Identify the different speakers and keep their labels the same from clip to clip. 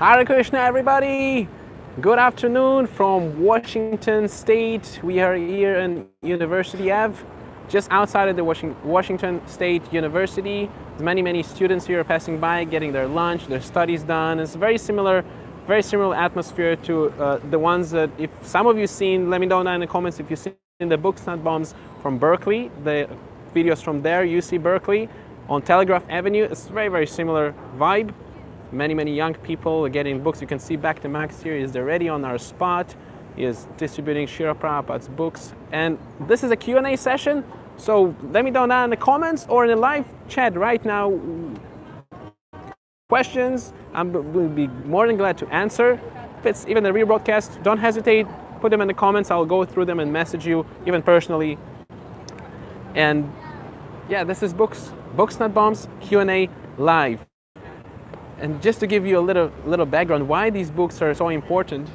Speaker 1: Hare Krishna, everybody! Good afternoon from Washington State. We are here in University Ave, just outside of the Washington State University. There's many students here passing by, getting their lunch, their studies done. It's very similar atmosphere to the ones that, if some of you seen, let me know down in the comments if you've seen the Books Not Bombs from Berkeley, the videos from there, UC Berkeley, on Telegraph Avenue. It's very similar vibe. Many young people are getting books. You can see back to Max here. He's already on our spot. He is distributing Srila Prabhupada's books. And this is a Q&A session. So let me know down in the comments or in the live chat right now. Questions, I will be more than glad to answer. If it's even a rebroadcast, don't hesitate. Put them in the comments. I'll go through them and message you, even personally. And yeah, this is Books Not Bombs Q&A live. And just to give you a little background why these books are so important,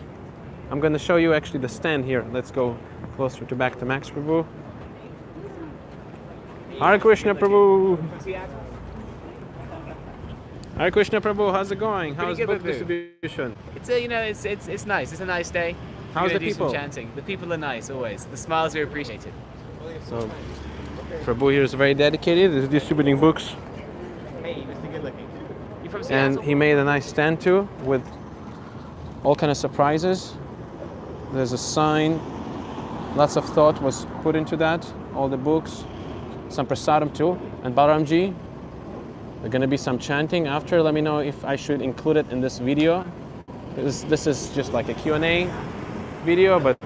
Speaker 1: I'm going to show you actually the stand here. Let's go closer to back to Max Prabhu. Hare Krishna Prabhu. Hare Krishna Prabhu, how's it going? How's book distribution?
Speaker 2: It's nice. It's a nice day.
Speaker 1: How's the people?
Speaker 2: Some chanting. The people are nice always. The smiles are appreciated.
Speaker 1: So Prabhu here is very dedicated. He's distributing books.
Speaker 2: Hey, Mr. Good Looking.
Speaker 1: And he made a nice stand too with all kind of surprises. There's a sign, lots of thought was put into that, all the books, some prasadam too. And Balaramji, there's going to be some chanting after. Let me know if I should include it in this video. This is just like a Q&A video, but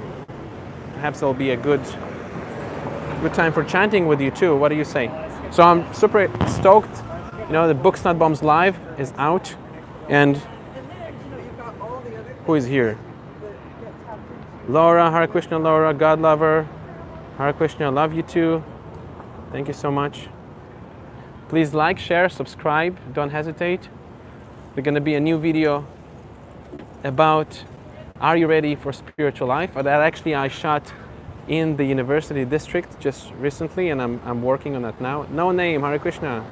Speaker 1: perhaps it'll be a good time for chanting with you too. What do you say? So I'm super stoked. You know, the Books Not Bombs Live is out, and who is here? Laura, Hare Krishna Laura, God Lover. Hare Krishna, I love you too. Thank you so much. Please like, share, subscribe, don't hesitate. There's going to be a new video about Are You Ready for Spiritual Life? That actually I shot in the University District just recently, and I'm working on that now. No name, Hare Krishna.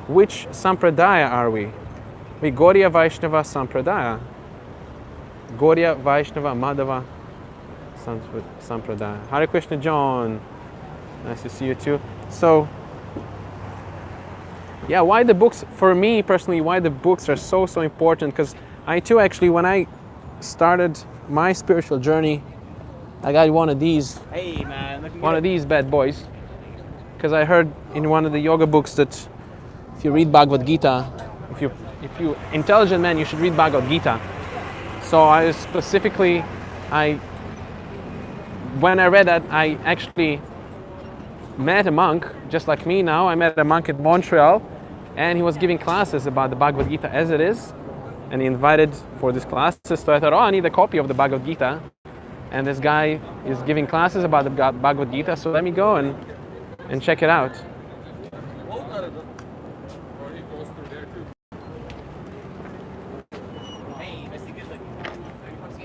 Speaker 1: Which Sampradaya are we? We Gaudiya Vaishnava Sampradaya. Gaudiya Vaishnava Madhava Sampradaya. Hare Krishna John. Nice to see you too. So, yeah, why the books, for me personally, why the books are so important, because I too actually, when I started my spiritual journey, I got one of these.
Speaker 2: Hey man,
Speaker 1: one of these bad boys. Because I heard in one of the yoga books that if you read Bhagavad Gita, if you intelligent man, you should read Bhagavad Gita. So when I read that, I actually met a monk, just like me now. I met a monk in Montreal, and he was giving classes about the Bhagavad Gita as it is, and he invited for these classes. So I thought, I need a copy of the Bhagavad Gita, and this guy is giving classes about the Bhagavad Gita, so let me go and check it out.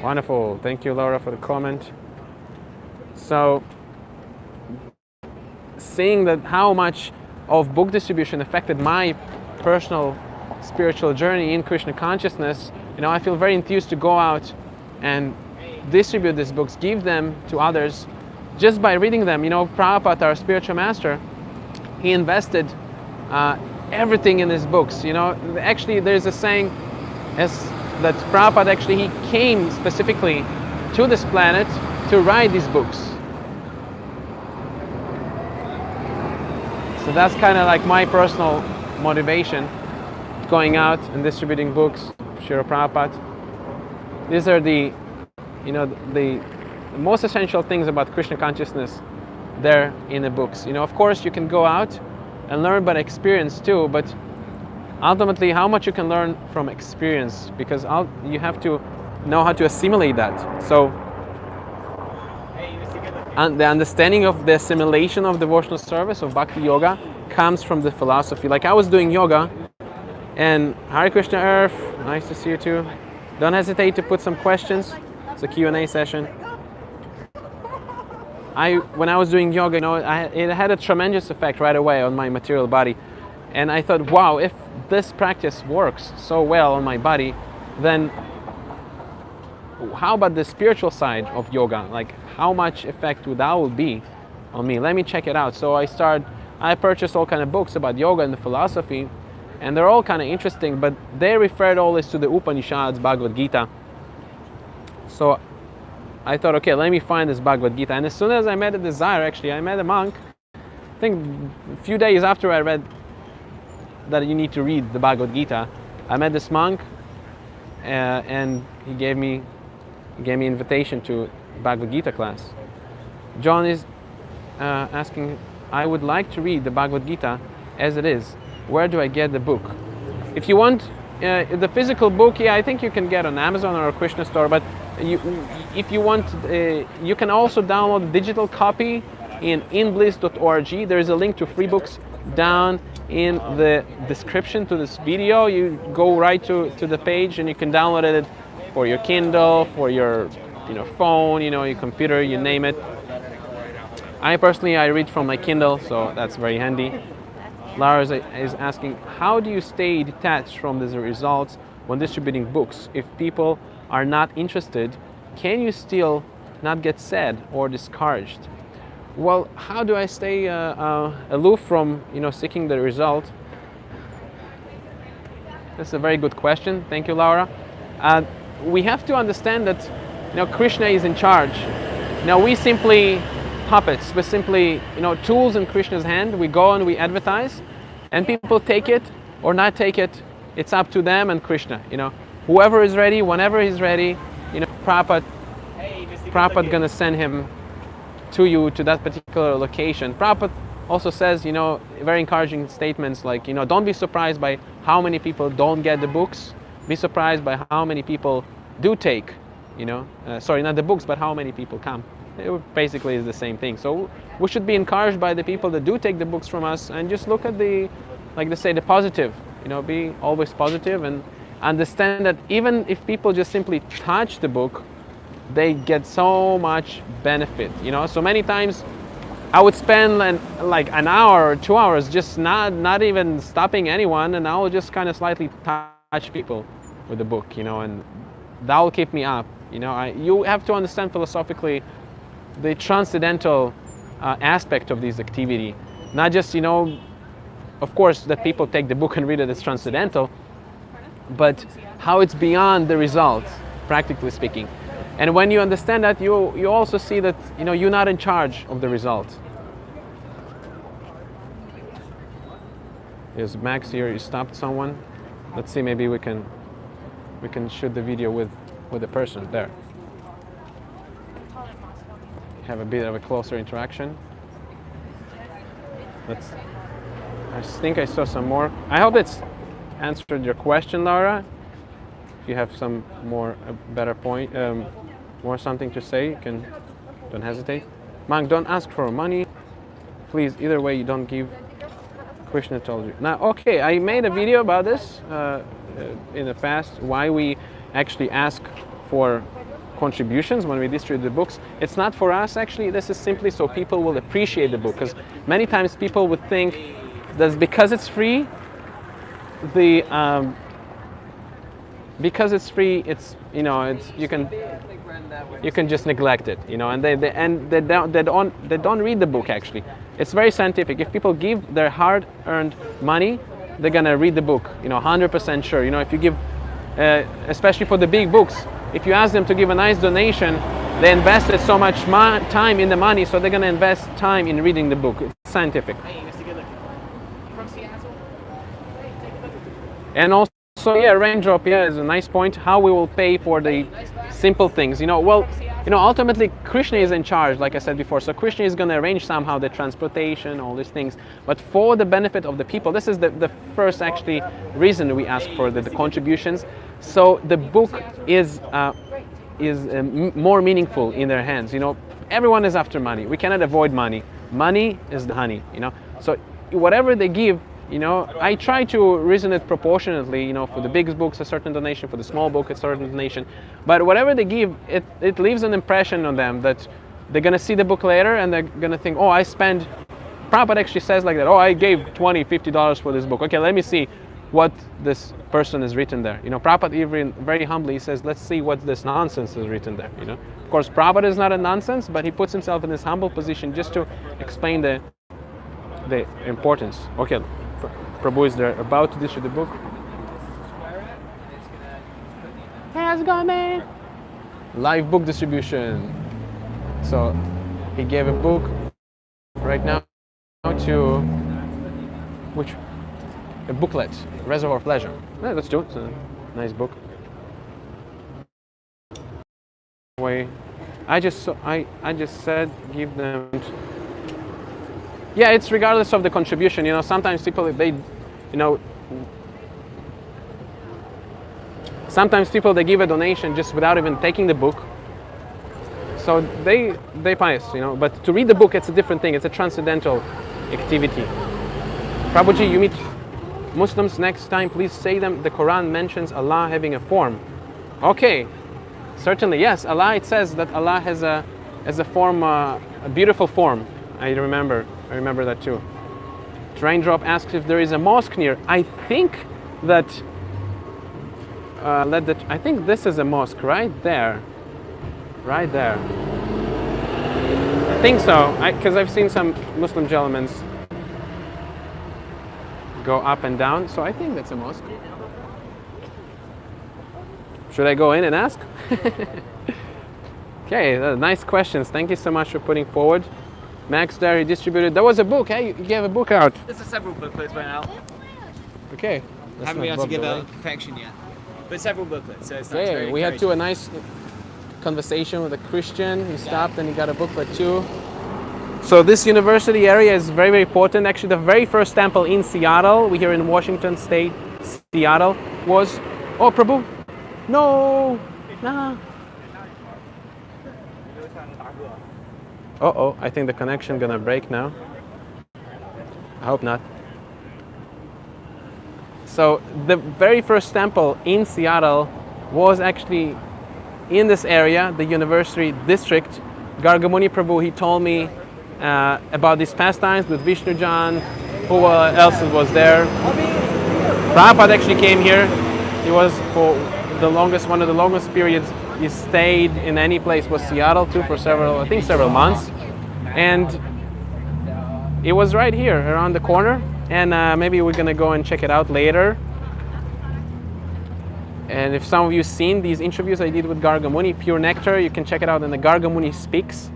Speaker 1: Wonderful. Thank you, Laura, for the comment. So, seeing that how much of book distribution affected my personal spiritual journey in Krishna consciousness, I feel very enthused to go out and distribute these books, give them to others just by reading them. Prabhupada, our spiritual master, he invested everything in his books. Actually, there's a saying that Prabhupada actually, he came specifically to this planet to write these books. So that's kind of like my personal motivation, going out and distributing books, Srila Prabhupada. These are the most essential things about Krishna consciousness there in the books. Of course, you can go out and learn by experience too, but ultimately, how much you can learn from experience, because you have to know how to assimilate that. So, and the understanding of the assimilation of devotional service, of Bhakti Yoga, comes from the philosophy. Like I was doing yoga, and Hare Krishna Earth, nice to see you too. Don't hesitate to put some questions. It's a Q&A session. When I was doing yoga, it had a tremendous effect right away on my material body. And I thought, wow, if this practice works so well on my body, then how about the spiritual side of yoga? Like, how much effect that will be on me? Let me check it out. So I purchased all kind of books about yoga and the philosophy, and they're all kind of interesting, but they referred always to the Upanishads, Bhagavad Gita. So I thought, okay, let me find this Bhagavad Gita. And as soon as I met a desire, actually, I met a monk. I think a few days after I read that you need to read the Bhagavad Gita, I met this monk, and he gave me invitation to Bhagavad Gita class. John is asking, I would like to read the Bhagavad Gita as it is. Where do I get the book? If you want the physical book, yeah, I think you can get on Amazon or a Krishna store, but if you want, you can also download a digital copy in inbliss.org. There is a link to free books down in the description to this video. You go right to the page and you can download it for your Kindle, for your phone, your computer, you name it. I personally read from my Kindle, so that's very handy. Lara is asking, how do you stay detached from the results when distributing books? If people are not interested, can you still not get sad or discouraged? Well, how do I stay aloof from seeking the result? That's a very good question. Thank you, Laura. We have to understand that Krishna is in charge. Now we simply puppets. We're simply tools in Krishna's hand. We go and we advertise, and people take it or not take it. It's up to them and Krishna. Whoever is ready, whenever he's ready. Prabhupada gonna send him to you to that particular location. Prabhupada also says very encouraging statements like don't be surprised by how many people don't get the books. Be surprised by how many people do take. Sorry, not the books, but how many people come. It basically is the same thing. So we should be encouraged by the people that do take the books from us, and just look at the positive. Be always positive and understand that even if people just simply touch the book, they get so much benefit. So many times I would spend like an hour or 2 hours just not even stopping anyone, and I will just kind of slightly touch people with the book, and that will keep me up. You have to understand philosophically the transcendental aspect of this activity. Not just, of course, that people take the book and read it as transcendental, but how it's beyond the result, practically speaking. And when you understand that, you also see that you're not in charge of the result. Is Max here? You stopped someone? Let's see. Maybe we can shoot the video with the person there. Have a bit of a closer interaction. I think I saw some more. I hope it's answered your question, Laura. If you have some more, a better point, more something to say, don't hesitate. Monk, don't ask for money. Please, either way, you don't give. Krishna told you. Now, okay, I made a video about this in the past, why we actually ask for contributions when we distribute the books. It's not for us, actually. This is simply so people will appreciate the book, because many times people would think that because it's free, it's you can just neglect it, and they don't read the book. Actually, it's very scientific. If people give their hard-earned money, they're gonna read the book, 100% sure. If you give, especially for the big books, if you ask them to give a nice donation, they invested so much time in the money, so they're gonna invest time in reading the book. It's scientific.
Speaker 2: Hey, Mr. Good Looking. You from Seattle? Hey, take a look at
Speaker 1: And also, yeah, raindrop, yeah, is a nice point. How we will pay for the simple things, ultimately Krishna is in charge, like I said before. So Krishna is going to arrange somehow the transportation, all these things. But for the benefit of the people, this is the first actually reason we ask for the contributions. So the book is more meaningful in their hands. Everyone is after money. We cannot avoid money. Money is the honey. So whatever they give, I try to reason it proportionately, for the big books a certain donation, for the small book a certain donation, but whatever they give, it leaves an impression on them that they're going to see the book later and they're going to think, Prabhupada actually says like that, I gave $20, $50 for this book. Okay, let me see what this person is written there. You know, Prabhupada even very humbly says, let's see what this nonsense is written there. You know, of course, Prabhupada is not a nonsense, but he puts himself in this humble position just to explain the importance. Okay, Prabhu is there about to distribute the book. How's it going, man? Live book distribution. So he gave a book right now to which a booklet, Reservoir of Pleasure. Yeah, let's do it. It's a nice book. I just said give them. Yeah, it's regardless of the contribution. You know, sometimes people sometimes people they give a donation just without even taking the book. So they pious, you know. But to read the book, it's a different thing. It's a transcendental activity. Prabhuji, you meet Muslims next time, please say them the Quran mentions Allah having a form. Okay, certainly, yes. Allah, it says that Allah has a form, a beautiful form. I remember that too. Raindrop asks if there is a mosque near. I think that I think this is a mosque right there. Right there. I think so, because I've seen some Muslim gentlemen go up and down, so I think that's a mosque. Should I go in and ask? Okay, nice questions. Thank you so much for putting forward. Max Dairy distributed. There was a book. Hey, you gave a book out.
Speaker 2: There's several booklets went out.
Speaker 1: Okay.
Speaker 2: Haven't been able to give out perfection yet, but several booklets. So it's nice,
Speaker 1: okay, we had a nice conversation with a Christian. He stopped and he got a booklet too. So this university area is very, very important. Actually, the very first temple in Seattle, we here in Washington State, Seattle, was... Oh, Prabhu! No! Nah. Uh-oh, I think the connection gonna break now. I hope not. So the very first temple in Seattle was actually in this area, the university district. Gargamuni Prabhu, he told me about these pastimes with Vishnu Jan. Who else was there? Prabhupada actually came here. He was for one of the longest periods he stayed in any place was Seattle too for several months. And it was right here around the corner. And maybe we're gonna go and check it out later. And if some of you seen these interviews I did with Gargamuni, Pure Nectar, you can check it out in the Gargamuni Speaks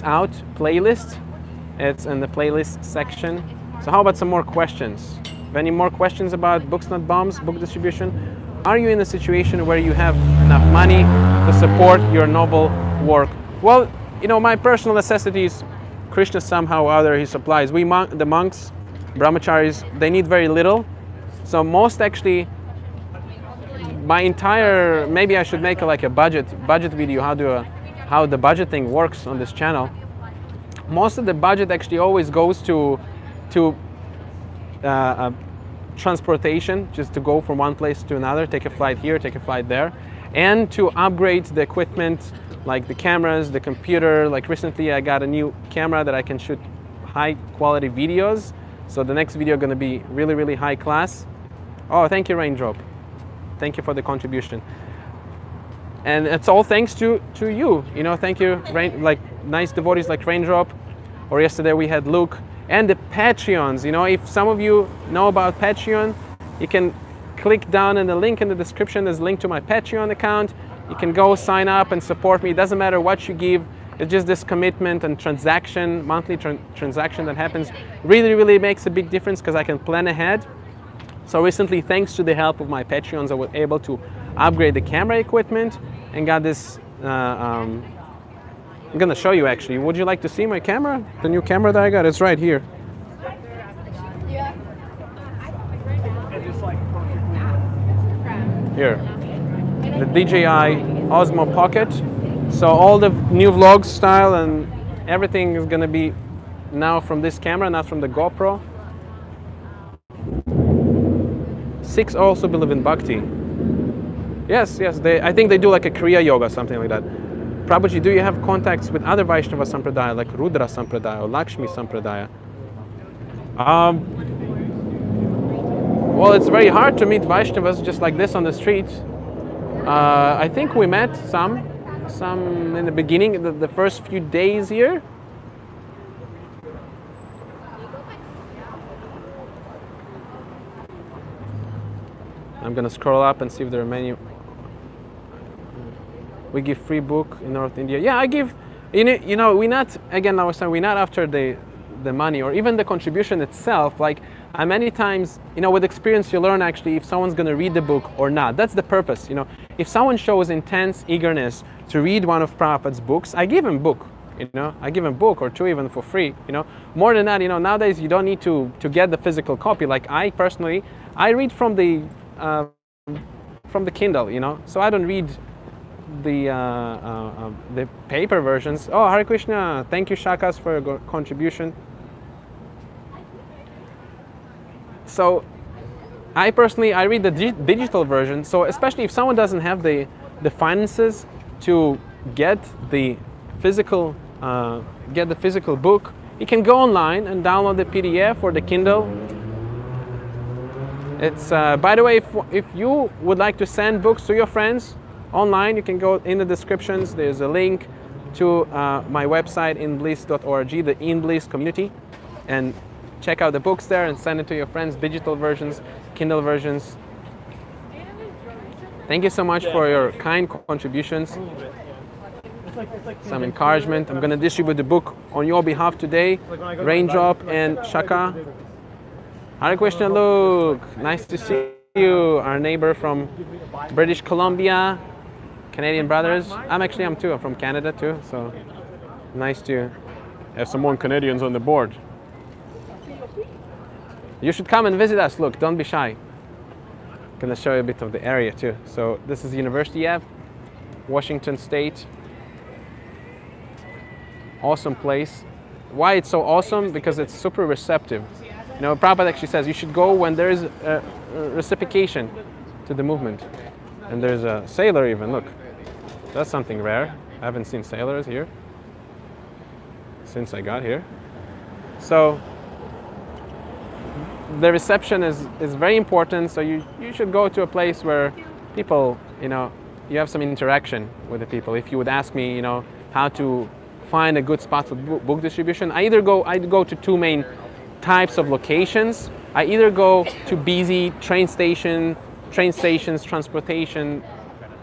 Speaker 1: Out playlist. It's in the playlist section. So how about some more questions? Any more questions about Books Not Bombs, book distribution? Are you in a situation where you have enough money to support your noble work? Well, you know, my personal necessities, Krishna somehow or other he supplies. The monks, brahmacharis, they need very little. So most actually, my entire, maybe I should make a budget video, how the budget thing works on this channel. Most of the budget actually always goes to transportation, just to go from one place to another, take a flight here, take a flight there, and to upgrade the equipment, like the cameras, the computer. Like recently I got a new camera that I can shoot high quality videos. So the next video gonna be really, really high class. Oh, thank you, Raindrop. Thank you for the contribution. And it's all thanks to you. You know, thank you, like nice devotees like Raindrop, or yesterday we had Luke, and the Patreons. You know, if some of you know about Patreon, you can click down in the link in the description. There's a link to my Patreon account. You can go sign up and support me. It doesn't matter what you give. It's just this commitment and transaction, monthly transaction that happens really, really makes a big difference because I can plan ahead. So recently, thanks to the help of my Patreons, I was able to upgrade the camera equipment and got this, I'm gonna show you actually. Would you like to see my camera? The new camera that I got, it's right here. Here, the DJI Osmo Pocket. So all the new vlog style and everything is gonna be now from this camera, not from the GoPro. Sikhs also believe in bhakti. Yes, I think they do like a Kriya Yoga, something like that. Prabhuji, do you have contacts with other Vaishnava Sampradaya, like Rudra Sampradaya or Lakshmi Sampradaya? Well, it's very hard to meet Vaishnavas just like this on the street. I think we met some in the beginning, the first few days here. I'm gonna scroll up and see if there are many. We give free book in North India. Yeah, I give. You know, we're not, again, I was saying, we're not after the money or even the contribution itself. Like, many times, you know, with experience, you learn actually if someone's going to read the book or not. That's the purpose. You know, if someone shows intense eagerness to read one of Prabhupada's books, I give him book. You know, I give him book or two even for free. You know, more than that, you know, nowadays you don't need to get the physical copy. Like I personally, I read from the Kindle. You know, so I don't read the paper versions. Oh, Hare Krishna! Thank you, Shakas, for your contribution. So, I personally read the digital version. So, especially if someone doesn't have the finances to get the physical book, you can go online and download the PDF or the Kindle. It's by the way, if you would like to send books to your friends online, you can go in the descriptions. There's a link to my website, inbliss.org, the InBliss community, and check out the books there and send it to your friends, digital versions, Kindle versions. Thank you so much for your kind contributions. Some encouragement. I'm going to distribute the book on your behalf today. Raindrop and Shaka. Hare Krishna, Luke. Nice to see you. Our neighbor from British Columbia. Canadian brothers. I'm too. I'm from Canada too, so nice to have some more Canadians on the board. You should come and visit us. Look, don't be shy. I'm gonna show you a bit of the area too. So this is University Ave, Washington State. Awesome place. Why it's so awesome? Because it's super receptive. You know, Prabhupada actually says you should go when there is a reciprocation to the movement. And there's a sailor even, look. That's something rare. I haven't seen sailors here since I got here. So the reception is very important. So you should go to a place where people, you know, you have some interaction with the people. If you would ask me, you know, how to find a good spot for book distribution, I go to two main types of locations. I either go to busy train stations, transportation,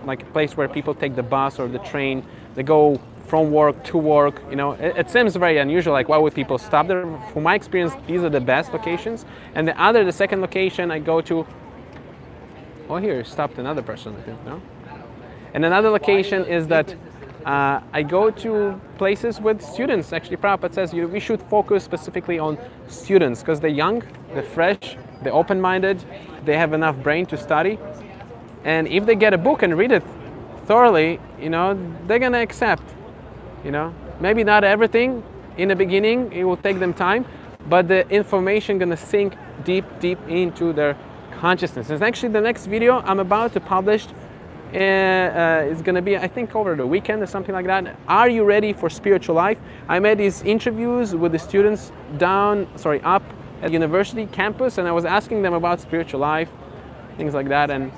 Speaker 1: like a place where people take the bus or the train. They go from work to work. You know, it seems very unusual. Like, why would people stop there? From my experience, these are the best locations. And the second location I go to. Oh, here stopped another person, I think. No. And another location is that I go to places with students. Actually, Prabhupada says we should focus specifically on students because they're young, they're fresh, they're open-minded, they have enough brain to study. And if they get a book and read it thoroughly, you know, they're gonna accept. You know, maybe not everything in the beginning, it will take them time, but the information gonna sink deep into their consciousness. And actually the next video I'm about to publish is gonna be, I think, over the weekend or something like that. Are you ready for spiritual life? I made these interviews with the students up at university campus, and I was asking them about spiritual life, things like that, and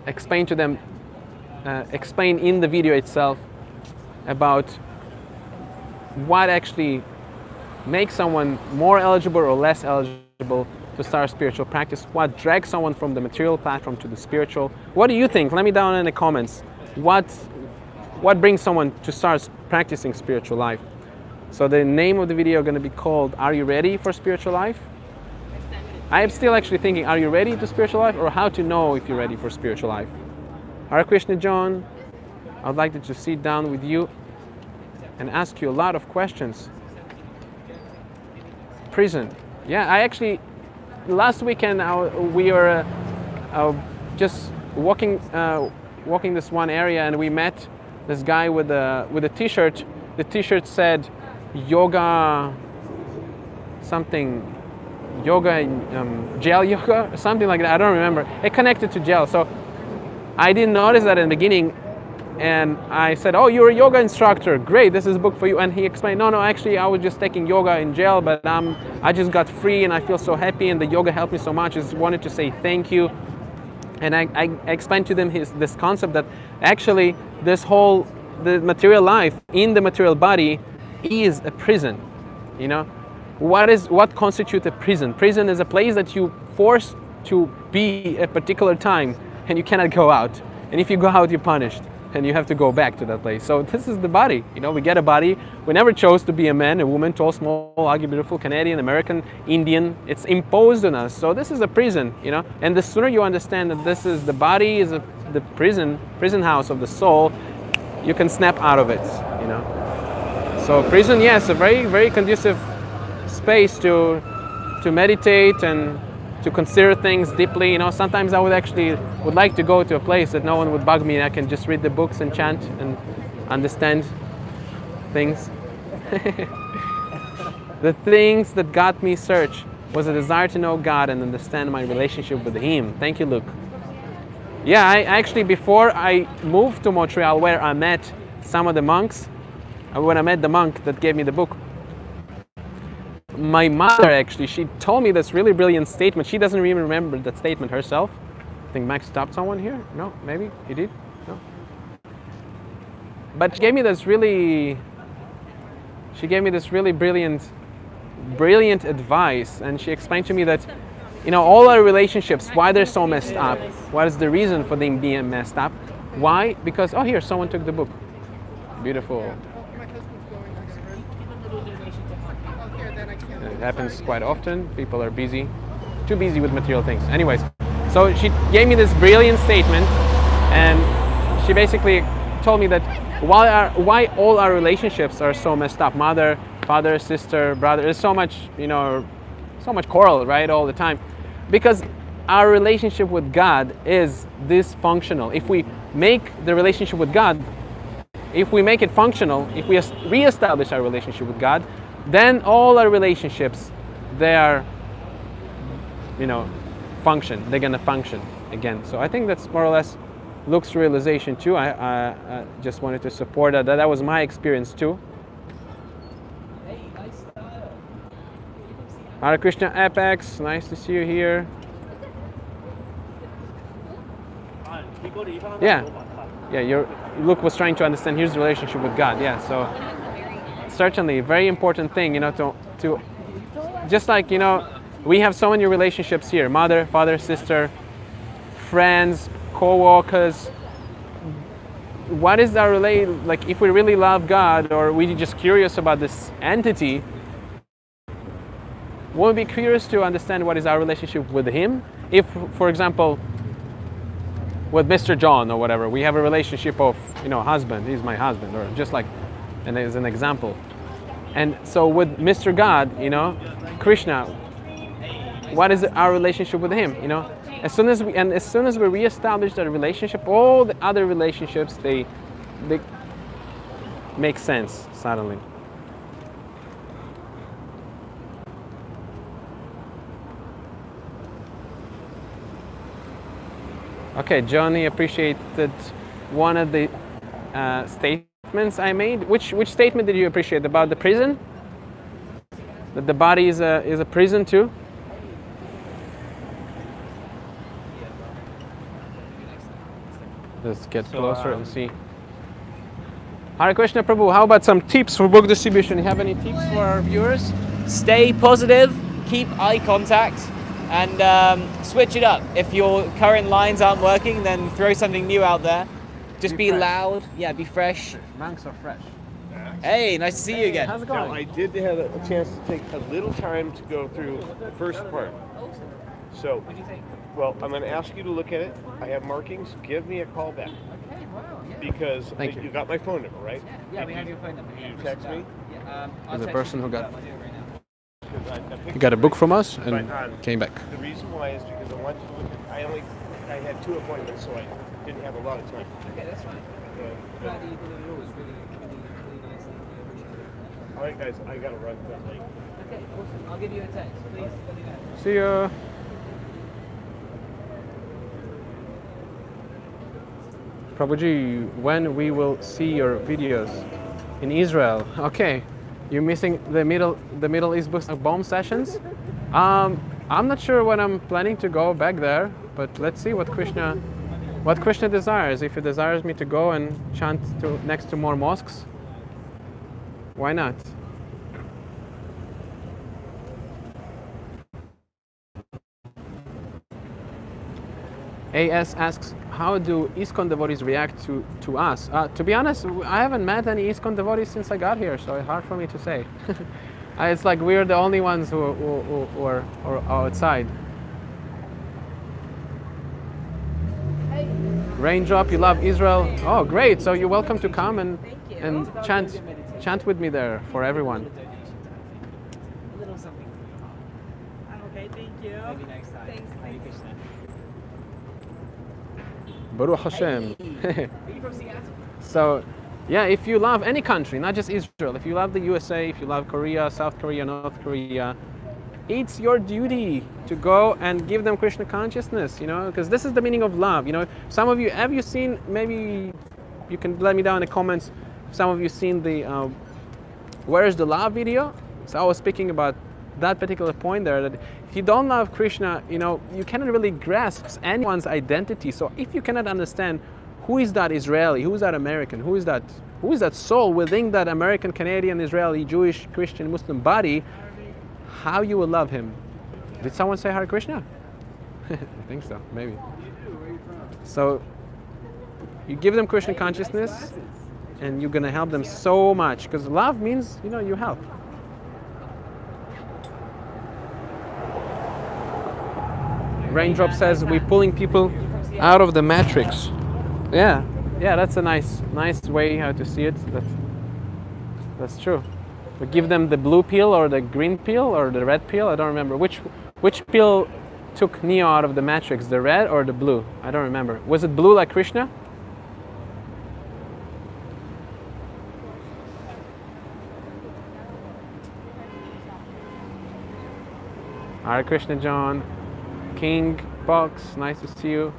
Speaker 1: explain to them, explain in the video itself about what actually makes someone more eligible or less eligible to start spiritual practice, what drags someone from the material platform to the spiritual. What do you think? Let me down in the comments. What brings someone to start practicing spiritual life? So the name of the video is going to be called, Are You Ready for Spiritual Life? I am still actually thinking, are you ready to spiritual life, or how to know if you're ready for spiritual life? Hare Krishna, John. I'd like to just sit down with you and ask you a lot of questions. Prison. Yeah, I actually, last weekend we were just walking this one area, and we met this guy with a t-shirt. The t-shirt said yoga something, yoga, gel yoga, something like that. I don't remember. It connected to gel. So I didn't notice that in the beginning, And I said, oh, you're a yoga instructor. Great, this is a book for you. And he explained, no, actually, I was just taking yoga in jail, but I just got free and I feel so happy and the yoga helped me so much. I just wanted to say thank you. And I explained to them this concept that actually the material life in the material body is a prison. You know, what constitutes a prison? Prison is a place that you forced to be a particular time and you cannot go out. And if you go out, you're punished. And you have to go back to that place. So this is the body. You know, we get a body. We never chose to be a man, a woman, tall, small, ugly, beautiful, Canadian, American, Indian. It's imposed on us. So this is a prison, you know. And the sooner you understand that this is the body is the prison house of the soul, you can snap out of it, you know. So prison, yes, a very, very conducive space to meditate and to consider things deeply. You know, sometimes I would like to go to a place that no one would bug me and I can just read the books and chant and understand things. The things that got me search was a desire to know God and understand my relationship with Him. Thank you, Luke. Yeah, I actually, before I moved to Montreal, where I met some of the monks, when I met the monk that gave me the book, my mother actually, she told me this really brilliant statement. She doesn't even remember that statement herself. I think Max stopped someone here. No, maybe he did. No. But she gave me this really brilliant advice, and she explained to me that, you know, all our relationships, why they're so messed up, what is the reason for them being messed up? Why? Because, oh, here, someone took the book. Beautiful. It happens quite often. People are busy, too busy with material things. Anyways, so she gave me this brilliant statement, and she basically told me that why all our relationships are so messed up. Mother, father, sister, brother. There's so much, you know, so much quarrel, right, all the time. Because our relationship with God is dysfunctional. If we make the relationship with God, if we make it functional, if we reestablish our relationship with God, then all our relationships, they are, you know, they're gonna function again. So I think that's more or less Luke's realization too. I just wanted to support that. That was my experience too. Hare Krishna Apex, nice to see you here. Yeah, Luke was trying to understand his relationship with God. Yeah, so certainly a very important thing, you know, to just like, you know, we have so many relationships here: mother, father, sister, friends, co-workers. What is our like? If we really love God, or we're just curious about this entity, we'll be curious to understand what is our relationship with Him. If, for example, with Mr. John or whatever, we have a relationship of, you know, husband, he's my husband, or just like, and as an example. And so with Mr. God, you know, Krishna, what is our relationship with Him, you know? As soon as we reestablish that relationship, all the other relationships, they make sense suddenly. Okay, Johnny appreciated one of the statements I made. Which statement did you appreciate? About the prison? That the body is a prison too? Let's get closer and see. Hare Krishna Prabhu, how about some tips for book distribution? You have any tips for our viewers?
Speaker 3: Stay positive, keep eye contact, and switch it up. If your current lines aren't working, then throw something new out there. Just be loud. Yeah, be fresh.
Speaker 1: Monks are fresh.
Speaker 3: Hey, nice to see you again.
Speaker 1: How's it
Speaker 4: Now,
Speaker 1: going?
Speaker 4: I did have a chance to take a little time to go through the first part. So, well, I'm going to ask you to look at it. I have markings. Give me a call back.
Speaker 2: Okay, wow, yeah.
Speaker 4: Because
Speaker 1: Thank you.
Speaker 4: you got my phone number, right?
Speaker 2: Yeah, we have your phone number.
Speaker 4: You text me?
Speaker 2: I'll
Speaker 1: There's a
Speaker 2: text
Speaker 1: person
Speaker 2: you.
Speaker 1: who got
Speaker 2: I'll do it right now.
Speaker 1: he got a book from us and
Speaker 4: But,
Speaker 1: came back.
Speaker 4: The reason why is because I want you to look at, I had 2 appointments, so I didn't have a lot of time.
Speaker 2: Okay, that's fine.
Speaker 4: And,
Speaker 2: Glad that you delivered it. It was really nice. Thank you. I appreciate it.
Speaker 4: all right, guys, I got to run. Like,
Speaker 2: Okay, awesome. I'll give you a text. Please let me know.
Speaker 1: See ya. Prabhuji, when we will see your videos in Israel? Okay, you're missing the Middle East bomb sessions. I'm not sure when I'm planning to go back there, but let's see what Krishna desires. If he desires me to go and chant next to more mosques, why not? AS asks, how do ISKCON devotees react to us? To be honest, I haven't met any ISKCON devotees since I got here, so it's hard for me to say. It's like we're the only ones who are outside. Raindrop, you love Israel. Oh, great! So you're welcome to come and chant with me there for everyone.
Speaker 3: A little something.
Speaker 5: Okay, thank you.
Speaker 3: Maybe next time.
Speaker 5: Thanks.
Speaker 3: Hare Krishna.
Speaker 1: Baruch Hashem.
Speaker 2: Are you from Seattle?
Speaker 1: So, yeah, if you love any country, not just Israel, if you love the USA, if you love Korea, South Korea, North Korea, it's your duty to go and give them Krishna consciousness, because this is the meaning of love. Some of you, have you seen, maybe you can let me down in the comments, some of you seen the Where is the Love video? So I was speaking about that particular point there, that if you don't love Krishna, you cannot really grasp anyone's identity. So if you cannot understand who is that Israeli, who is that American, who is that soul within that American, Canadian, Israeli, Jewish, Christian, Muslim body, how you will love him. Did someone say Hare Krishna? I think so, maybe. So you give them Krishna consciousness and you're going to help them so much, because love means, you help. Raindrop says we're pulling people out of the matrix. Yeah, that's a nice way how to see it. That's true. We give them the blue pill or the green pill or the red pill. I don't remember which pill took Neo out of the matrix, the red or the blue. I don't remember. Was it blue like Krishna? Hare Krishna, John. King Box, nice to see you.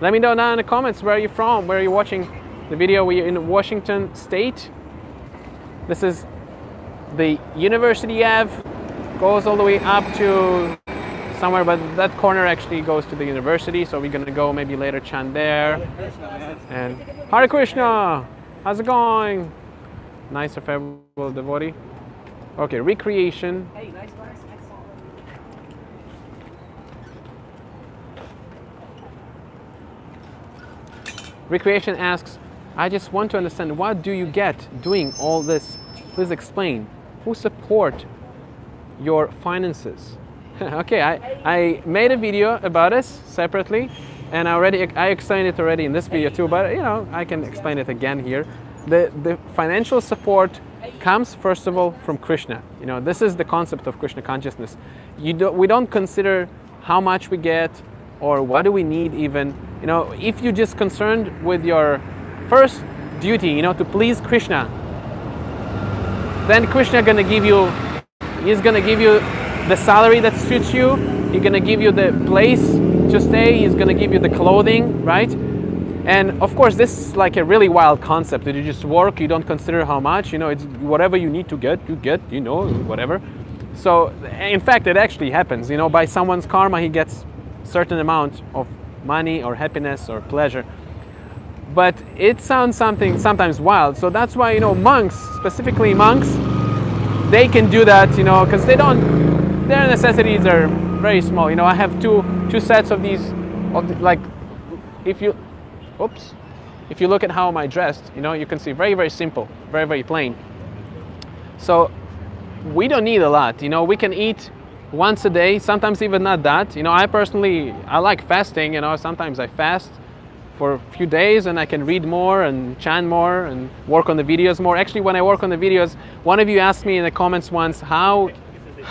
Speaker 1: Let me know down in the comments where you're from, where you're watching the video. We're in Washington State. This is the University Ave, goes all the way up to somewhere, but that corner actually goes to the university, so we're gonna go maybe later chant there. And Hare Krishna, how's it going? Nice of everyone devotee. Okay, recreation.
Speaker 2: Hey, nice glass.
Speaker 1: Recreation asks, I just want to understand, what do you get doing all this? Please explain. Who support your finances? Okay, I made a video about this separately, and I explained it already in this video too, but I can explain it again here. The financial support comes first of all from Krishna. This is the concept of Krishna consciousness. We don't consider how much we get or what do we need even. If you're just concerned with your first duty, to please Krishna, then Krishna he's gonna give you the salary that suits you. He's gonna give you the place to stay. He's gonna give you the clothing, right? And of course, this is like a really wild concept that you just work. You don't consider how much. It's whatever you need to get, you get. Whatever. So in fact, it actually happens. By someone's karma, he gets certain amount of money or happiness or pleasure. But it sounds sometimes wild. So that's why monks, specifically monks, they can do that, because their necessities are very small. I have two sets of these, if you look at how am I dressed, you can see very, very simple, very, very plain. So we don't need a lot. We can eat once a day, sometimes even not that. I like fasting. Sometimes I fast for a few days and I can read more and chant more and work on the videos more. Actually, when I work on the videos, one of you asked me in the comments once, how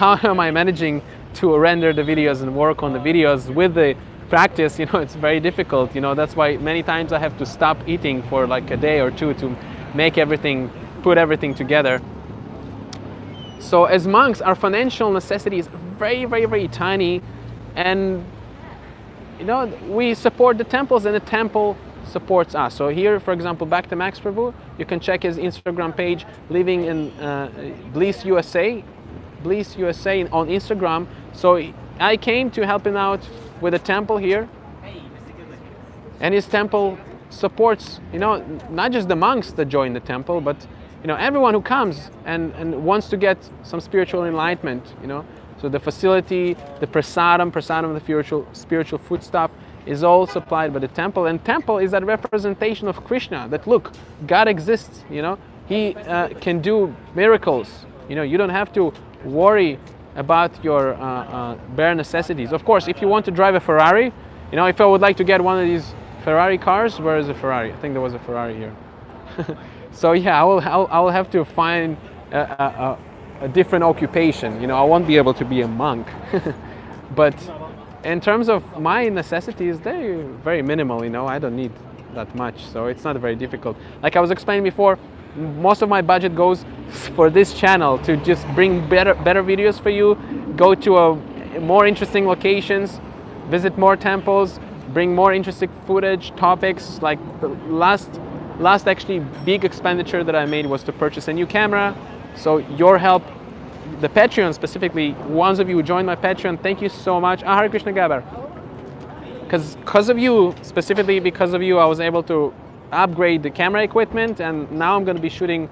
Speaker 1: am I managing to render the videos and work on the videos with the practice? It's very difficult. That's why many times I have to stop eating for like a day or two to put everything together. So as monks, our financial necessity is very, very, very tiny, and we support the temples, and the temple supports us. So here, for example, back to Max Prabhu, you can check his Instagram page, living in Bliss USA, Bliss USA on Instagram. So I came to help him out with a temple here, and his temple supports, not just the monks that join the temple, but everyone who comes and wants to get some spiritual enlightenment. So the facility, the prasadam, the spiritual food stop, is all supplied by the temple, and temple is that representation of Krishna. That look, God exists. He can do miracles. You don't have to worry about your bare necessities. Of course, if you want to drive a Ferrari, if I would like to get one of these Ferrari cars, where is a Ferrari? I think there was a Ferrari here. So yeah, I will have to find a different occupation. I won't be able to be a monk. But in terms of my necessities, they're very minimal. I don't need that much, so it's not very difficult. Like I was explaining before, most of my budget goes for this channel to just bring better videos for you, go to more interesting locations, visit more temples, bring more interesting footage, topics. Like the last actually big expenditure that I made was to purchase a new camera. So your help, the Patreon specifically, ones of you who joined my Patreon, thank you so much. Hare Krishna Gabar. Because of you, specifically because of you, I was able to upgrade the camera equipment, and now I'm going to be shooting,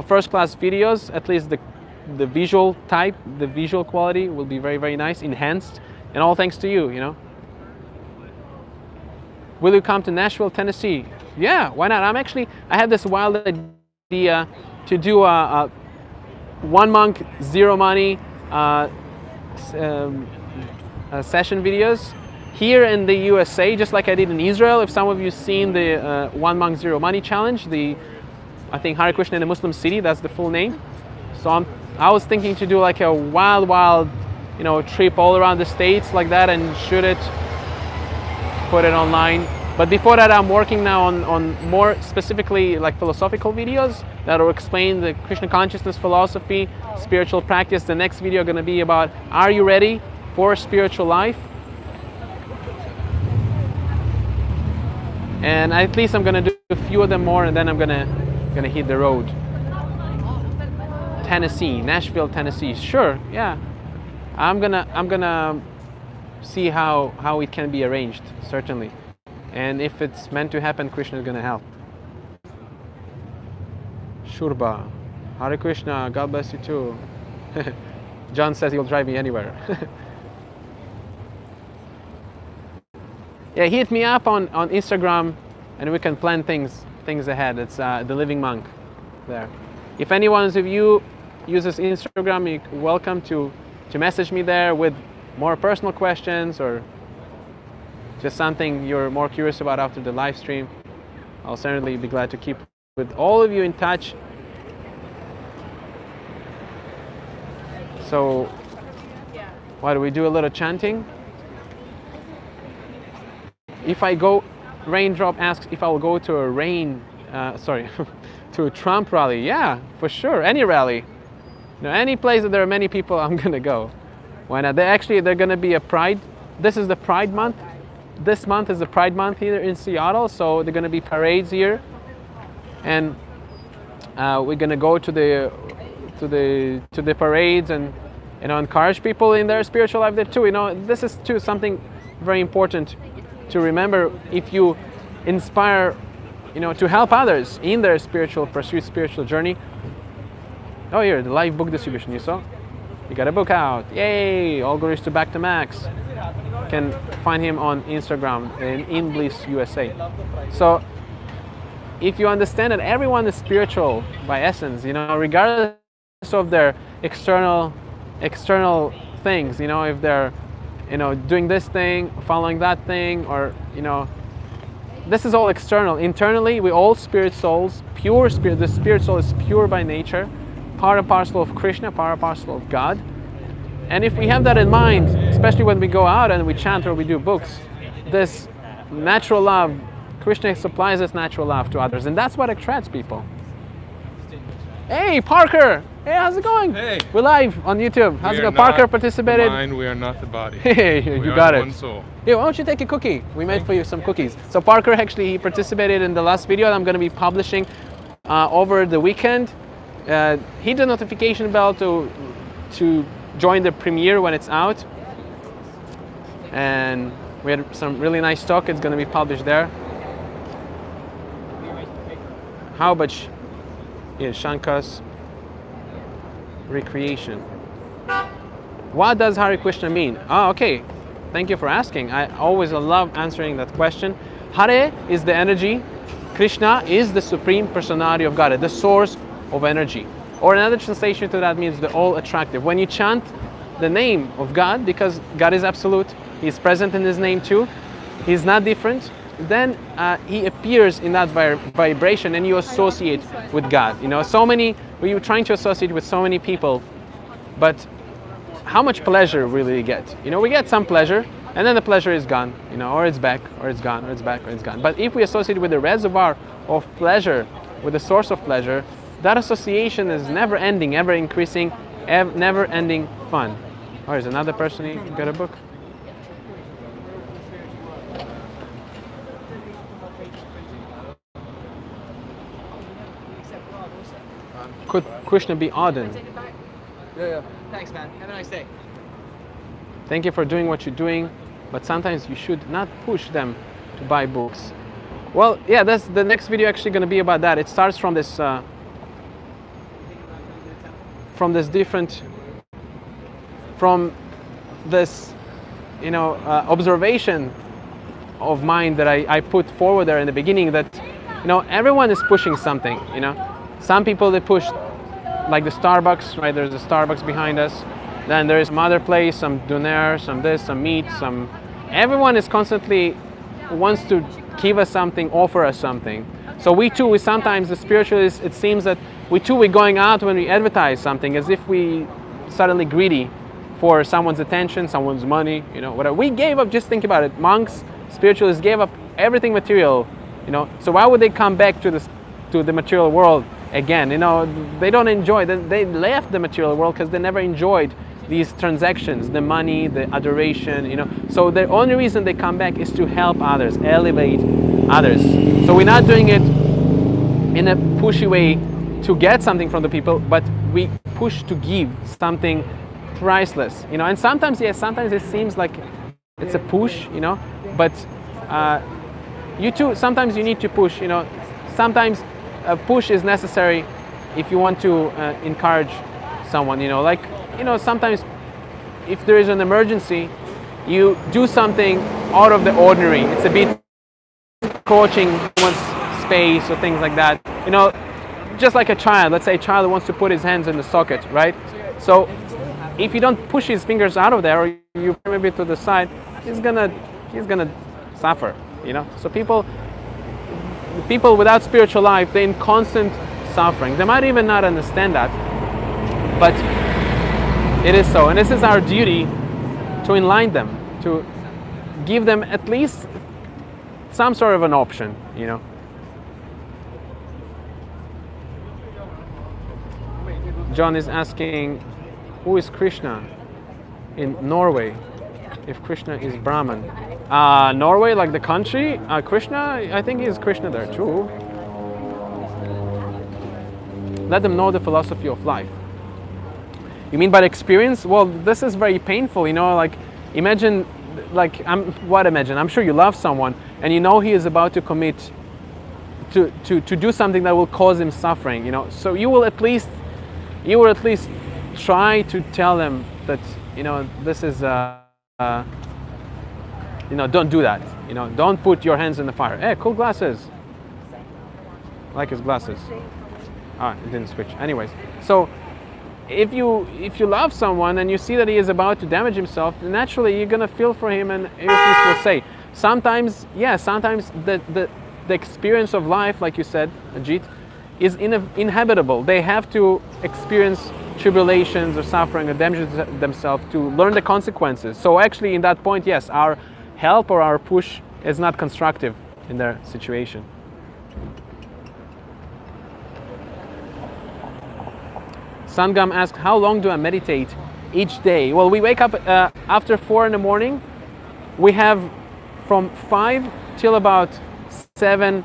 Speaker 1: first class videos. At least the visual type, the visual quality will be very, very nice, enhanced, and all thanks to you. Will you come to Nashville, Tennessee? Yeah, why not? I had this wild idea to do a one monk, zero money session videos here in the USA, just like I did in Israel. If some of you seen the one monk, zero money challenge, I think Hare Krishna in a Muslim city, that's the full name. So I was thinking to do like a wild, trip all around the States like that and shoot it, put it online. But before that, I'm working now on more specifically like philosophical videos that will explain the Krishna consciousness philosophy, spiritual practice. The next video going to be about, are you ready for spiritual life? And at least I'm going to do a few of them more, and then I'm going to hit the road. Tennessee, Nashville, Tennessee. Sure, yeah. I'm gonna see how it can be arranged, certainly. And if it's meant to happen, Krishna is going to help. Shurba. Hare Krishna, God bless you too. John says he'll drive me anywhere. Yeah, hit me up on Instagram and we can plan things ahead. It's The Living Monk there. If any one of you uses Instagram, you're welcome to message me there with more personal questions or just something you're more curious about after the live stream. I'll certainly be glad to keep with all of you in touch. So, why do we do a little chanting? If I go, Raindrop asks if I will go to to a Trump rally. Yeah, for sure, any rally. Any place that there are many people, I'm gonna go. Why not? They're gonna be a Pride. This is the Pride month. This month is the Pride month here in Seattle, so they're gonna be parades here, and we're gonna go to the parades and encourage people in their spiritual life there too. This is too something very important to remember. If you inspire, to help others in their spiritual pursuit, spiritual journey. Oh, here, the live book distribution, you saw? You got a book out. Yay! All glories to Back to Max. You can find him on Instagram in Bliss USA. So, if you understand that everyone is spiritual by essence, regardless of their external things, if they're, doing this thing, following that thing, or, this is all external. Internally, we all spirit souls, pure spirit. The spirit soul is pure by nature, part and parcel of Krishna, part and parcel of God. And if we have that in mind, especially when we go out and we chant or we do books, this natural love, Krishna supplies us natural love to others, and that's what attracts people. Hey, Parker! Hey, how's it going?
Speaker 6: Hey.
Speaker 1: We're live on YouTube. How's
Speaker 6: We
Speaker 1: it
Speaker 6: are
Speaker 1: going? Parker
Speaker 6: not
Speaker 1: participated.
Speaker 6: The mind, we are not the body.
Speaker 1: Hey,
Speaker 6: We
Speaker 1: you
Speaker 6: are
Speaker 1: got
Speaker 6: the
Speaker 1: it.
Speaker 6: One soul.
Speaker 1: Hey, why don't you take a cookie? We made for you some cookies. So Parker actually he participated in the last video that I'm going to be publishing over the weekend. Hit the notification bell to join the premiere when it's out. And we had some really nice talk. It's going to be published there. How about Shanka's recreation? What does Hare Krishna mean? Oh, okay. Thank you for asking. I always love answering that question. Hare is the energy. Krishna is the supreme personality of God, the source of energy. Or another translation to that means the all attractive. When you chant the name of God, because God is absolute, He's present in His name too, He's not different, then He appears in that vibration and you associate with God. You know, you're trying to associate with so many people, but how much pleasure really you get? You know, we get some pleasure and then the pleasure is gone, you know, or it's back, or it's gone, or it's back, or it's gone. But if we associate with the reservoir of pleasure, with the source of pleasure, that association is never ending, ever increasing, never ending fun. Oh, there's another person who got a book. Could Krishna be Odin?
Speaker 3: Yeah. Thanks, man. Have a nice day.
Speaker 1: Thank you for doing what you're doing, but sometimes you should not push them to buy books. Well, yeah, that's the next video actually going to be about that. It starts from this observation of mine that I put forward there in the beginning, that everyone is pushing something. Some people, they push like the Starbucks, right? There's a Starbucks behind us. Then there is some other place, some doner, some this, some meat, everyone is constantly wants to give us something, offer us something. So we sometimes, the spiritualists, it seems that we're going out when we advertise something as if we suddenly greedy for someone's attention, someone's money, whatever. We gave up, just think about it. Monks, spiritualists gave up everything material, so why would they come back to the material world again? They don't enjoy, they left the material world because they never enjoyed these transactions, the money, the adoration, so the only reason they come back is to help others, elevate others. So we're not doing it in a pushy way to get something from the people, but we push to give something priceless, and sometimes it seems like it's a push, but sometimes you need to push, sometimes a push is necessary if you want to encourage someone, sometimes if there is an emergency, you do something out of the ordinary. It's a bit coaching someone's space or things like that. Just like a child, let's say a child wants to put his hands in the socket, right? So if you don't push his fingers out of there, or you maybe to the side, he's gonna suffer, So people without spiritual life, they're in constant suffering. They might even not understand that, but it is so. And this is our duty to enlighten them, to give them at least some sort of an option, John is asking, who is Krishna in Norway, if Krishna is Brahman? Norway, like the country, Krishna, I think he's Krishna there too. Let them know the philosophy of life. You mean by experience? Well, this is very painful, imagine, I'm sure you love someone and he is about to commit to do something that will cause him suffering, so you will at least try to tell them that, this is, don't do that, don't put your hands in the fire. Hey, cool glasses. I like his glasses. It didn't switch. Anyways, so if you love someone and you see that he is about to damage himself, naturally you're gonna feel for him, and Euripides will say, sometimes the experience of life, like you said, Ajit, is inhabitable. They have to experience tribulations or suffering or damage themselves to learn the consequences. So actually in that point, yes, our help or our push is not constructive in their situation. Sangam asked, how long do I meditate each day? Well, we wake up after 4 in the morning. We have from 5 till about 7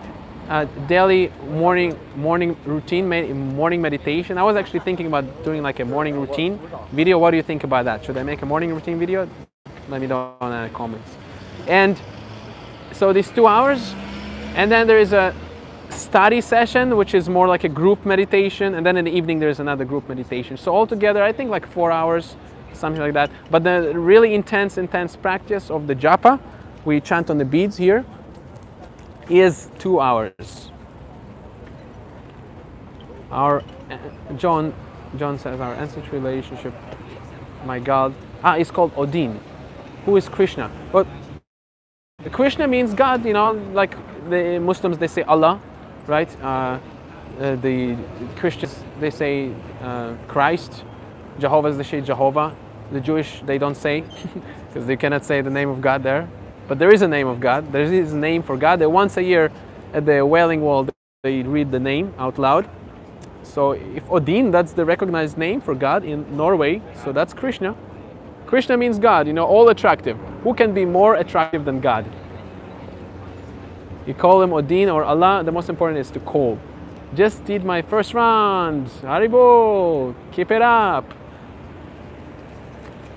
Speaker 1: daily morning routine, morning meditation. I was actually thinking about doing like a morning routine video. What do you think about that? Should I make a morning routine video? Let me know in the comments. And so these 2 hours, and then there is a study session, which is more like a group meditation, and then in the evening there's another group meditation. So altogether, I think like 4 hours, something like that. But the really intense practice of the japa, we chant on the beads here, is 2 hours. Our John says our ancestral relationship, my God, is called Odin. Who is Krishna? Well, Krishna means God. Like the Muslims, they say Allah, right? The Christians, they say Christ. Jehovah's, they say Jehovah. The Jewish, they don't say because they cannot say the name of God there. But there is a name of God. There is a name for God. They once a year at the Wailing Wall, they read the name out loud. So if Odin, that's the recognized name for God in Norway, so that's Krishna. Krishna means God, all attractive. Who can be more attractive than God? You call him Odin or Allah, the most important is to call. Just did my first round. Haribo, keep it up.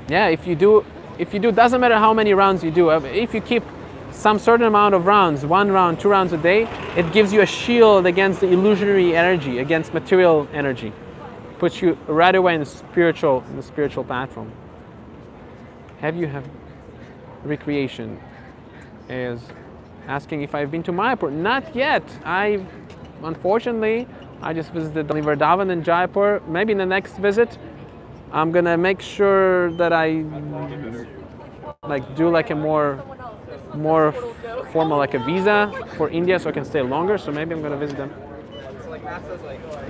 Speaker 1: Yeah, if you do, doesn't matter how many rounds you do. If you keep some certain amount of rounds, 1 round, 2 rounds a day, it gives you a shield against the illusionary energy, against material energy. Puts you right away in the spiritual platform. Have recreation? Is asking if I've been to Mayapur. Not yet. Unfortunately, I just visited Vrindavan in Jaipur. Maybe in the next visit, I'm gonna make sure that I do like a more formal, like a visa for India, so I can stay longer. So maybe I'm gonna visit them.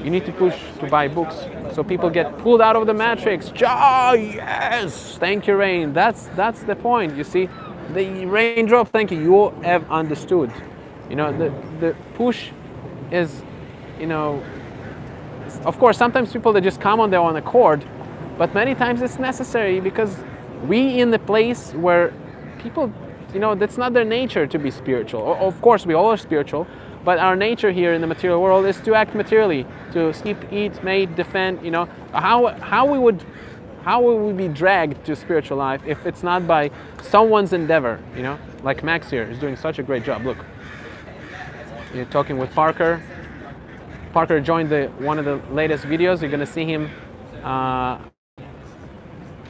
Speaker 1: You need to push to buy books so people get pulled out of the matrix. Yes, thank you, Rain. That's the point. You see, the raindrop. Thank you. You have understood. The push is, of course, sometimes people, they just come on their own accord, but many times it's necessary because we in the place where people, that's not their nature to be spiritual. Of course, we all are spiritual, but our nature here in the material world is to act materially, to sleep, eat, mate, defend. How we would be dragged to spiritual life if it's not by someone's endeavor? Like Max here is doing such a great job. Look, you're talking with Parker. Parker joined one of the latest videos. You're gonna see him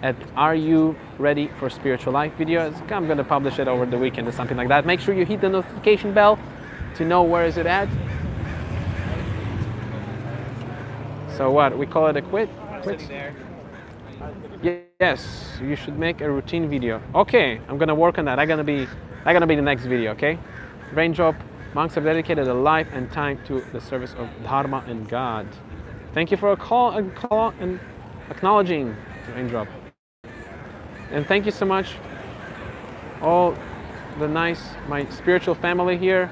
Speaker 1: at Are You Ready for Spiritual Life videos. I'm gonna publish it over the weekend or something like that. Make sure you hit the notification bell to know where is it at. So what, we call it a quit? Yes, you should make a routine video. Okay, I'm gonna work on that. That's gonna be the next video, okay? Raindrop, monks have dedicated a life and time to the service of Dharma and God. Thank you for a call and acknowledging Raindrop. And thank you so much, all my spiritual family here,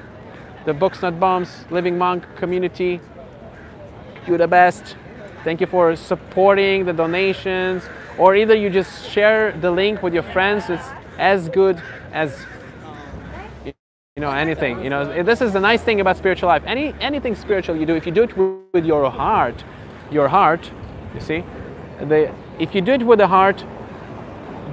Speaker 1: the Books Not Bombs, Living Monk community. You're the best. Thank you for supporting the donations, or either you just share the link with your friends. It's as good as anything. This is the nice thing about spiritual life. Anything spiritual you do, if you do it with your heart, you see, if you do it with the heart,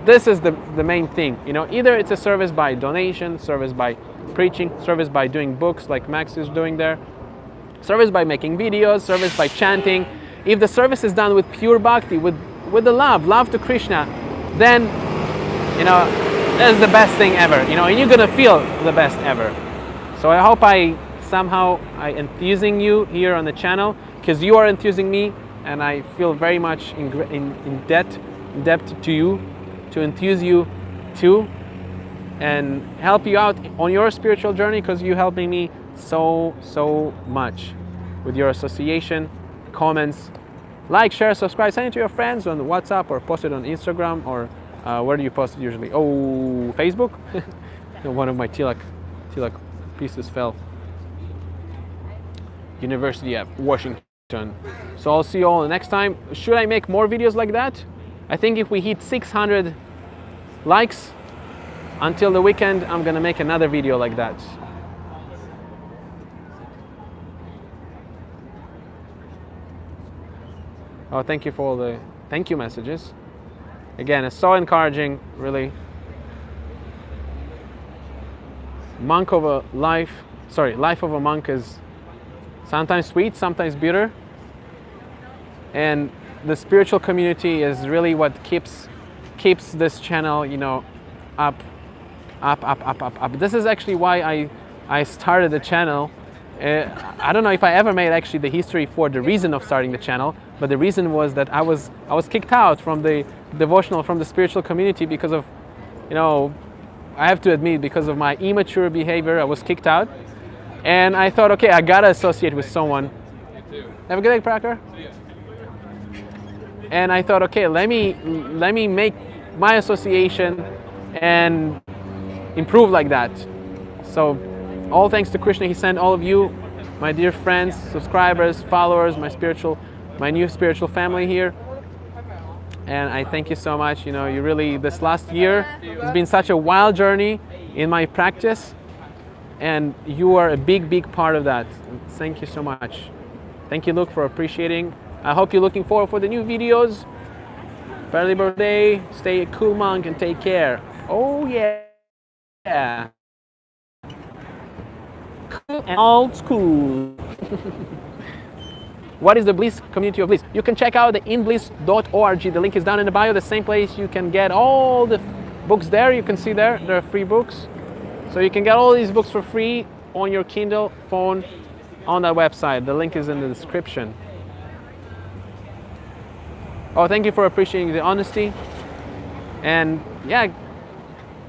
Speaker 1: this is the main thing. Either it's a service by donation, service by preaching, service by doing books like Max is doing there, service by making videos, service by chanting. If the service is done with pure bhakti, with the love to Krishna, then that's the best thing ever. And you're gonna feel the best ever. So I hope I enthusing you here on the channel, because you are enthusing me, and I feel very much in debt to you, to enthuse you too, and help you out on your spiritual journey, because you're helping me so much with your association, comments, like, share, subscribe, send it to your friends on WhatsApp, or post it on Instagram, or where do you post it usually? Oh, Facebook? One of my tilak pieces fell. University of Washington. So I'll see you all next time. Should I make more videos like that? I think if we hit 600 likes until the weekend, I'm gonna make another video like that. Oh, thank you for all the thank you messages. Again, it's so encouraging, really. Life of a monk is sometimes sweet, sometimes bitter. And the spiritual community is really what keeps this channel, you know, up. This is actually why I started the channel. I don't know if I ever made actually the history for the reason of starting the channel, but the reason was that I was kicked out from the devotional, from the spiritual community because of, you know, I have to admit, because of my immature behavior, I was kicked out. And I thought, okay, I gotta associate with someone. Have a good day, Parker. And I thought, okay, let me make my association and improve like that. So all thanks to Krishna, he sent all of you, my dear friends, subscribers, followers, my new spiritual family here. And I thank you so much. You know, you really, this last year has been such a wild journey in my practice, and you are a big part of that. Thank you so much. Thank you, Luke, for appreciating. I hope you're looking forward for the new videos. Early birthday, stay a cool monk and take care. Oh yeah. Cool and old school. What is the Bliss Community of Bliss? You can check out the inbliss.org. The link is down in the bio, the same place you can get all the books there. You can see there are free books. So you can get all these books for free on your Kindle phone on that website. The link is in the description. Oh, thank you for appreciating the honesty. And yeah,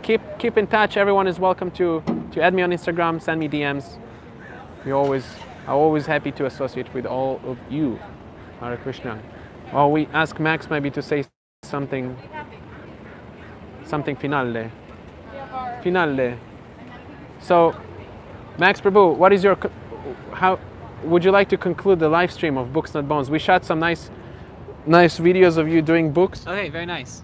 Speaker 1: keep in touch. Everyone is welcome to add me on Instagram, send me DMs. I'm always happy to associate with all of you. Hare Krishna. Well, we ask Max maybe to say something finale. So, Max Prabhu, what is how would you like to conclude the live stream of Books Not Bombs? We shot some nice videos of you doing books.
Speaker 3: Okay, very nice.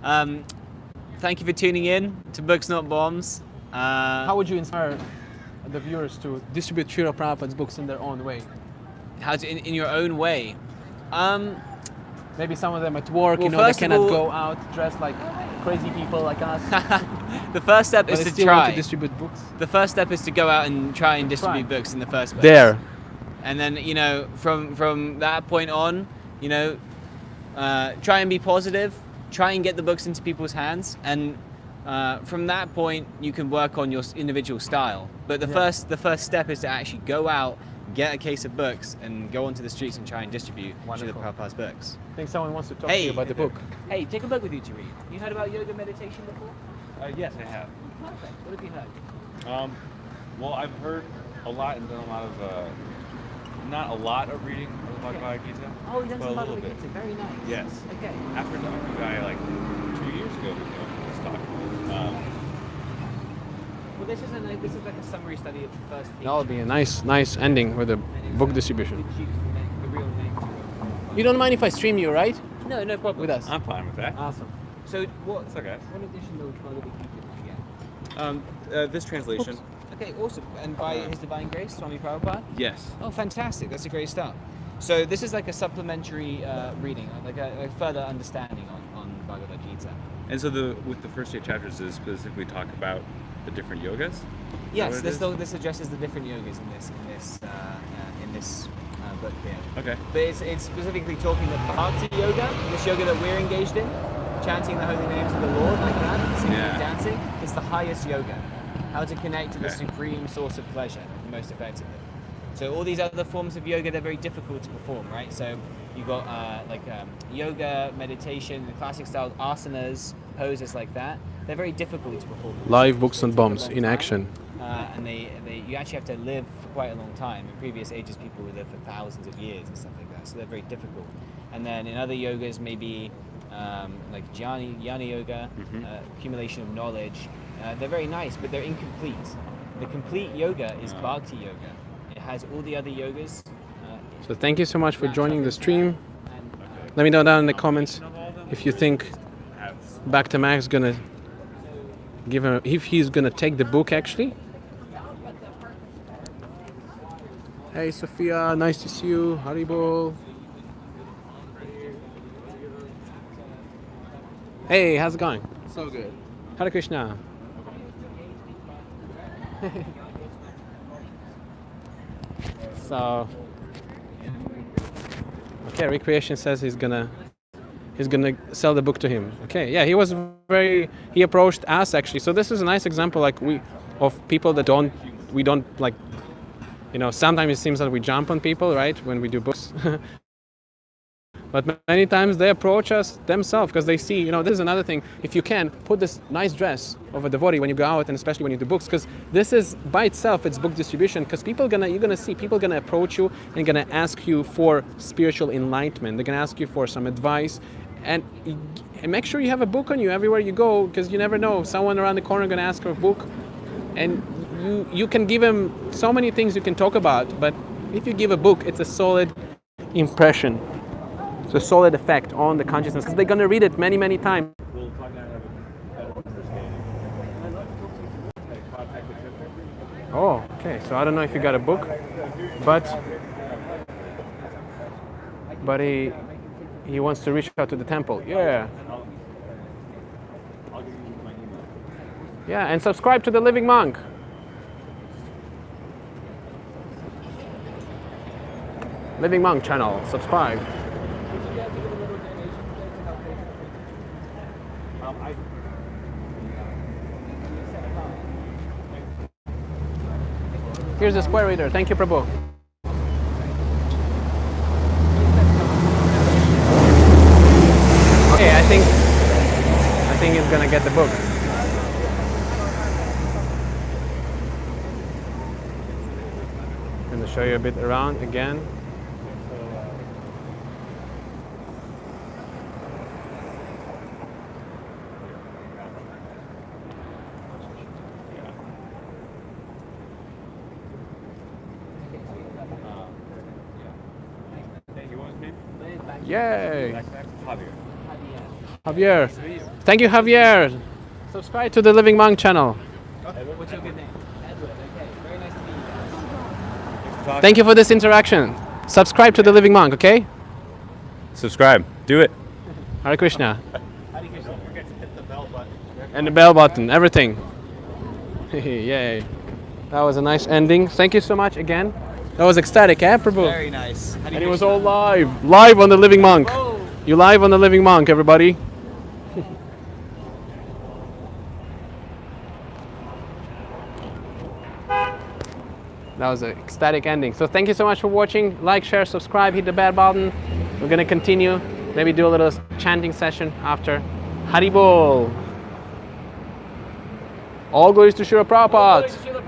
Speaker 3: Thank you for tuning in to Books Not Bombs.
Speaker 1: How would you inspire the viewers to distribute Srila Prabhupada's books in their own way?
Speaker 3: How to in your own way?
Speaker 1: Maybe some of them at work,
Speaker 3: Well,
Speaker 1: they
Speaker 3: first of
Speaker 1: cannot
Speaker 3: all-
Speaker 1: go out dressed like crazy people like us.
Speaker 3: The first step
Speaker 1: But
Speaker 3: is
Speaker 1: they
Speaker 3: to
Speaker 1: still want
Speaker 3: try.
Speaker 1: to distribute books.
Speaker 3: The first step is to go out and try and distribute
Speaker 1: Try.
Speaker 3: books in the first place.
Speaker 1: There.
Speaker 3: And then, you know, from that point on, you know, try and be positive, try and get the books into people's hands, and from that point you can work on your individual style. But the first step is to actually go out, get a case of books, and go onto the streets and try and distribute Srila
Speaker 1: Wonderful.
Speaker 3: Prabhupada's books.
Speaker 1: I think someone wants to talk
Speaker 3: Hey.
Speaker 1: to you about the book.
Speaker 3: Hey, take a book with you to read. You heard about yoga meditation before?
Speaker 6: Yes, I have.
Speaker 3: Perfect. What have you heard?
Speaker 6: Well, I've heard a lot and done a lot of, not a lot of reading of the Bhagavad Gita.
Speaker 3: Oh, you've done
Speaker 6: but
Speaker 3: some
Speaker 6: a little
Speaker 3: Bhagavad
Speaker 6: bit.
Speaker 3: Gita. Very nice.
Speaker 6: Yes.
Speaker 3: Okay.
Speaker 6: After talking to a guy like 2 years ago, this talk.
Speaker 3: Well, this is like a summary study of the first page.
Speaker 1: That'll be a nice ending with a book distribution.
Speaker 3: The real name to it.
Speaker 1: You don't mind if I stream you, right?
Speaker 3: No, no problem.
Speaker 1: With us.
Speaker 6: I'm fine with that.
Speaker 1: Awesome.
Speaker 3: So what?
Speaker 6: It's okay.
Speaker 3: What edition of Bhagavad Gita did you get?
Speaker 6: This translation.
Speaker 3: Okay, awesome. And by His Divine Grace, Swami Prabhupada?
Speaker 6: Yes.
Speaker 3: Oh, fantastic. That's a great start. So this is like a supplementary reading, like a further understanding on Bhagavad Gita.
Speaker 6: And so with the first 8 chapters is specifically talk about the different yogas?
Speaker 3: Yes,
Speaker 6: what it
Speaker 3: this addresses the different yogas in this book here.
Speaker 6: Okay.
Speaker 3: But it's specifically talking about Bhakti yoga, this yoga that we're engaged in, chanting the holy names of the Lord like that, singing and
Speaker 6: Yeah.
Speaker 3: dancing. It's the highest yoga. How to connect to the
Speaker 6: Okay.
Speaker 3: supreme source of pleasure most effectively. So all these other forms of yoga, they're very difficult to perform, right? So you've got yoga, meditation, the classic style asanas, poses like that. They're very difficult to perform.
Speaker 1: Live Books
Speaker 3: It
Speaker 1: and
Speaker 3: takes a
Speaker 1: Bombs
Speaker 3: long
Speaker 1: in
Speaker 3: time.
Speaker 1: action.
Speaker 3: And you actually have to live for quite a long time. In previous ages, people would live for thousands of years and stuff like that. So they're very difficult. And then in other yogas, maybe like jnana yoga, accumulation of knowledge. They're very nice, but they're incomplete. The complete yoga is bhakti yoga. It has all the other yogas
Speaker 1: So thank you so much for joining the stream. Let me know down in the comments if you think Bhakta Mac's gonna give him, if he's gonna take the book actually. Hey Sophia, nice to see you. Haribol. Hey, how's it going?
Speaker 2: So good.
Speaker 1: Hare Krishna. So, okay, Recreation says he's gonna sell the book to him. Okay, yeah, he approached us actually. So this is a nice example, like of people that we don't like, sometimes it seems that we jump on people, right, when we do books. But many times they approach us themselves because they see, this is another thing. If you can, put this nice dress of a devotee when you go out, and especially when you do books, because this is by itself, it's book distribution. Because you're gonna see people gonna approach you and gonna ask you for spiritual enlightenment. They're gonna ask you for some advice, and make sure you have a book on you everywhere you go, because you never know, someone around the corner gonna ask for a book, and you can give them so many things you can talk about. But if you give a book, it's a solid impression. It's a solid effect on the consciousness because they're going to read it many, many times. Oh, okay. So I don't know if you got a book, but he wants to reach out to the temple. Yeah. Yeah, and subscribe to the Living Monk. Living Monk channel. Subscribe. Here's the square reader. Thank you, Prabhu. Okay, I think he's gonna get the book. I'm gonna show you a bit around again. Yay! Javier. Thank you, Javier. Subscribe to the Living Monk channel.
Speaker 3: What's your good name? Edward. Okay, very nice to meet you guys.
Speaker 1: Thank you for this interaction. Subscribe to the Living Monk, okay?
Speaker 6: Subscribe. Do it.
Speaker 1: Hare Krishna.
Speaker 3: Don't forget to hit the bell button.
Speaker 1: And the bell button, everything. Yay. That was a nice ending. Thank you so much again. That was ecstatic, eh, Prabhu?
Speaker 3: Very nice.
Speaker 1: And it was all live on the Living Monk. You live on the Living Monk, everybody. That was an ecstatic ending. So thank you so much for watching. Like, share, subscribe, hit the bell button. We're gonna continue. Maybe do a little chanting session after. Haribol. All glories to Srila Prabhupada.